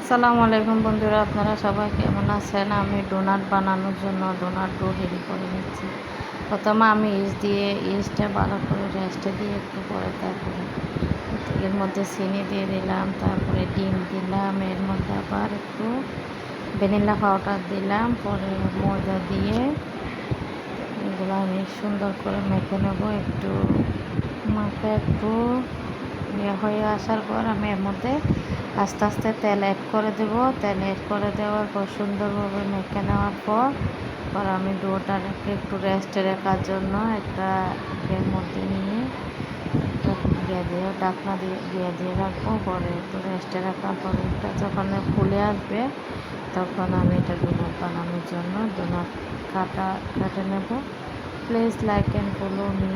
আসসালামু আলাইকুম বন্ধুরা, আপনারা সবাই কেমন আছেন? আমি ডোনাট বানানোর জন্য ডোনাট ডো রেডি করে নিচ্ছি। প্রথমে আমি ইস্টটা ভালো করে রেস্টে দিয়ে একটু পরে তারপরে এর মধ্যে চিনি দিয়ে দিলাম, তারপরে ডিম দিলাম, এর মধ্যে আবার একটু ভ্যানিলা পাউডার দিলাম, পরে ময়দা দিয়ে এগুলো আমি সুন্দর করে মেখে নেব। একটু মাখে একটু হয়ে আসার পর আমি এর মধ্যে আস্তে আস্তে তেল অ্যাড করে দেব। তেল অ্যাড করে দেওয়ার পর সুন্দরভাবে মেখে নেওয়ার পর আমি ডোটাকে একটু রেস্টে রাখার জন্য একটা এর মধ্যে নিয়ে ঢাকনা দিয়ে রাখবো। পরে একটু রেস্টে রাখার পরে এটা যখন ফুলে আসবে তখন আমি এটা ডোনাট বানানোর জন্য ডোনাট কাটে নেব। Please like and follow me.